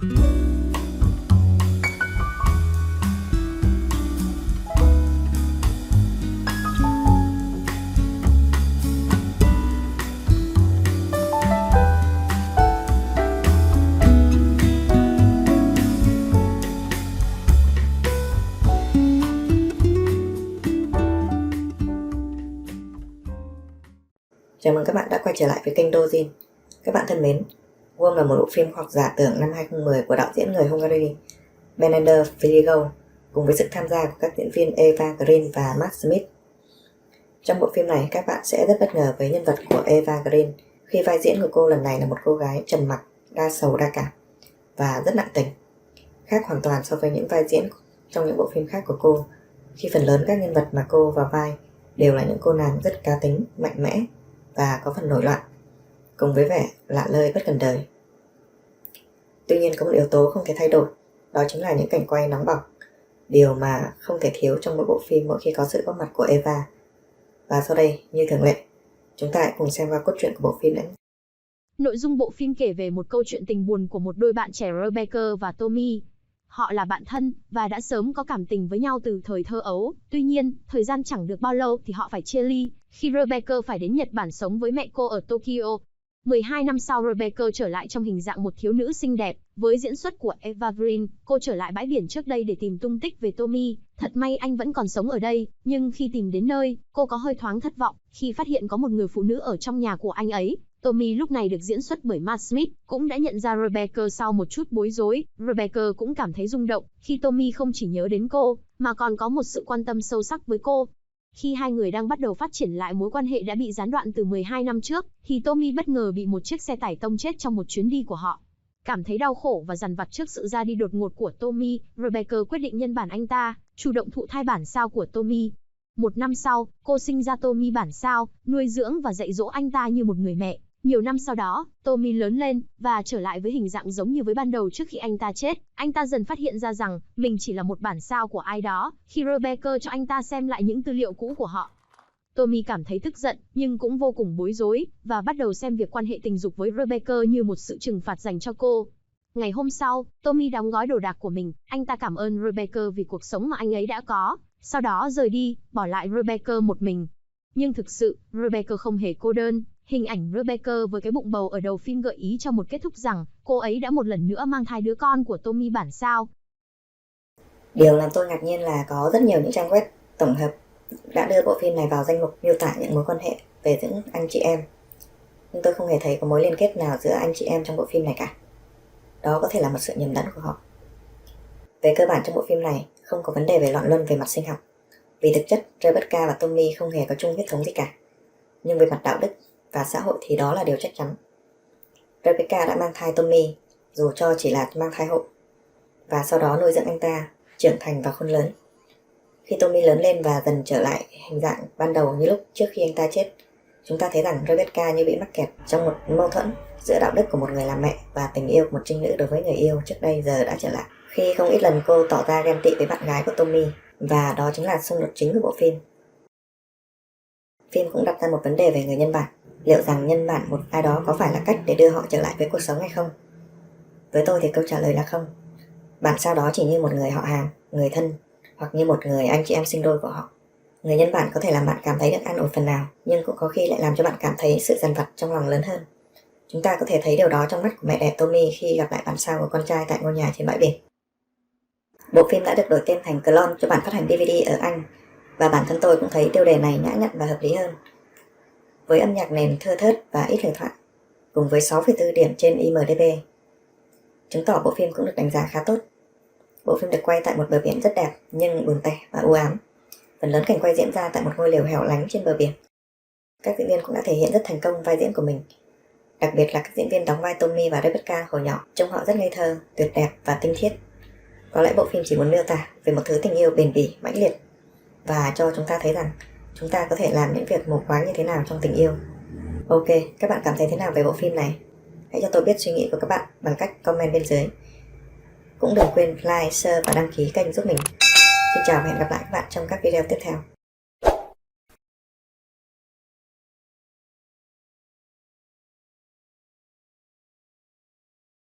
Chào mừng các bạn đã quay trở lại với kênh Dojin. Các bạn thân mến, Worm là một bộ phim khoa học giả tưởng năm 2010 của đạo diễn người Hungary Bernander Filigo cùng với sự tham gia của các diễn viên Eva Green và Matt Smith. Trong bộ phim này, các bạn sẽ rất bất ngờ với nhân vật của Eva Green khi vai diễn của cô lần này là một cô gái trầm mặc, đa sầu đa cảm và rất nặng tình, khác hoàn toàn so với những vai diễn trong những bộ phim khác của cô, khi phần lớn các nhân vật mà cô vào vai đều là những cô nàng rất cá tính, mạnh mẽ và có phần nổi loạn, cùng với vẻ lạ lơi bất cần đời. Tuy nhiên có một yếu tố không thể thay đổi, đó chính là những cảnh quay nóng bỏng, điều mà không thể thiếu trong mỗi bộ phim mỗi khi có sự góp mặt của Eva. Và sau đây, như thường lệ, chúng ta hãy cùng xem qua cốt truyện của bộ phim nhé. Nội dung bộ phim kể về một câu chuyện tình buồn của một đôi bạn trẻ Rebecca và Tommy. Họ là bạn thân và đã sớm có cảm tình với nhau từ thời thơ ấu. Tuy nhiên, thời gian chẳng được bao lâu thì họ phải chia ly, khi Rebecca phải đến Nhật Bản sống với mẹ cô ở Tokyo. 12 năm sau, Rebecca trở lại trong hình dạng một thiếu nữ xinh đẹp. Với diễn xuất của Eva Green, cô trở lại bãi biển trước đây để tìm tung tích về Tommy. Thật may anh vẫn còn sống ở đây, nhưng khi tìm đến nơi, cô có hơi thoáng thất vọng khi phát hiện có một người phụ nữ ở trong nhà của anh ấy. Tommy lúc này được diễn xuất bởi Matt Smith, cũng đã nhận ra Rebecca sau một chút bối rối. Rebecca cũng cảm thấy rung động khi Tommy không chỉ nhớ đến cô, mà còn có một sự quan tâm sâu sắc với cô. Khi hai người đang bắt đầu phát triển lại mối quan hệ đã bị gián đoạn từ 12 năm trước, thì Tommy bất ngờ bị một chiếc xe tải tông chết trong một chuyến đi của họ. Cảm thấy đau khổ và dằn vặt trước sự ra đi đột ngột của Tommy, Rebecca quyết định nhân bản anh ta, chủ động thụ thai bản sao của Tommy. 1 năm sau, cô sinh ra Tommy bản sao, nuôi dưỡng và dạy dỗ anh ta như một người mẹ. Nhiều năm sau đó, Tommy lớn lên và trở lại với hình dạng giống như với ban đầu trước khi anh ta chết. Anh ta dần phát hiện ra rằng mình chỉ là một bản sao của ai đó khi Rebecca cho anh ta xem lại những tư liệu cũ của họ. Tommy cảm thấy tức giận nhưng cũng vô cùng bối rối và bắt đầu xem việc quan hệ tình dục với Rebecca như một sự trừng phạt dành cho cô. Ngày hôm sau, Tommy đóng gói đồ đạc của mình. Anh ta cảm ơn Rebecca vì cuộc sống mà anh ấy đã có, sau đó rời đi, bỏ lại Rebecca một mình. Nhưng thực sự, Rebecca không hề cô đơn. Hình ảnh Rebecca với cái bụng bầu ở đầu phim gợi ý cho một kết thúc rằng cô ấy đã một lần nữa mang thai đứa con của Tommy bản sao. Điều làm tôi ngạc nhiên là có rất nhiều những trang web tổng hợp đã đưa bộ phim này vào danh mục miêu tả những mối quan hệ về những anh chị em, nhưng tôi không hề thấy có mối liên kết nào giữa anh chị em trong bộ phim này cả. Đó có thể là một sự nhầm lẫn của họ. Về cơ bản trong bộ phim này không có vấn đề về loạn luân về mặt sinh học, vì thực chất Rebecca và Tommy không hề có chung huyết thống gì cả. Nhưng về mặt đạo đức và xã hội thì đó là điều chắc chắn. Rebecca đã mang thai Tommy, dù cho chỉ là mang thai hộ, và sau đó nuôi dưỡng anh ta trưởng thành và khôn lớn. Khi Tommy lớn lên và dần trở lại hình dạng ban đầu như lúc trước khi anh ta chết, chúng ta thấy rằng Rebecca như bị mắc kẹt trong một mâu thuẫn giữa đạo đức của một người làm mẹ và tình yêu của một trinh nữ đối với người yêu trước đây giờ đã trở lại. Khi không ít lần cô tỏ ra ghen tị với bạn gái của Tommy, và đó chính là xung đột chính của bộ phim. Phim cũng đặt ra một vấn đề về người nhân bản. Liệu rằng nhân bản một ai đó có phải là cách để đưa họ trở lại với cuộc sống hay không? Với tôi thì câu trả lời là không. Bản sao đó chỉ như một người họ hàng, người thân, hoặc như một người anh chị em sinh đôi của họ. Người nhân bản có thể làm bạn cảm thấy được an ủi phần nào, nhưng cũng có khi lại làm cho bạn cảm thấy sự dằn vặt trong lòng lớn hơn. Chúng ta có thể thấy điều đó trong mắt của mẹ đẻ Tommy khi gặp lại bản sao của con trai tại ngôi nhà trên bãi biển. Bộ phim đã được đổi tên thành Clone cho bản phát hành DVD ở Anh, và bản thân tôi cũng thấy tiêu đề này nhã nhặn và hợp lý hơn. Với âm nhạc nền thưa thớt và ít lời thoại, cùng với 6,4 điểm trên IMDb, chứng tỏ bộ phim cũng được đánh giá khá tốt. Bộ phim được quay tại một bờ biển rất đẹp nhưng buồn tẻ và u ám. Phần lớn cảnh quay diễn ra tại một ngôi lều hẻo lánh trên bờ biển. Các diễn viên cũng đã thể hiện rất thành công vai diễn của mình. Đặc biệt là các diễn viên đóng vai Tommy và Rebecca hồi nhỏ, trông họ rất ngây thơ, tuyệt đẹp và tinh khiết. Có lẽ bộ phim chỉ muốn miêu tả về một thứ tình yêu bền bỉ, mãnh liệt, và cho chúng ta thấy rằng chúng ta có thể làm những việc mù quáng như thế nào trong tình yêu. Ok, các bạn cảm thấy thế nào về bộ phim này? Hãy cho tôi biết suy nghĩ của các bạn bằng cách comment bên dưới. Cũng đừng quên like, share và đăng ký kênh giúp mình. Xin chào và hẹn gặp lại các bạn trong các video tiếp theo.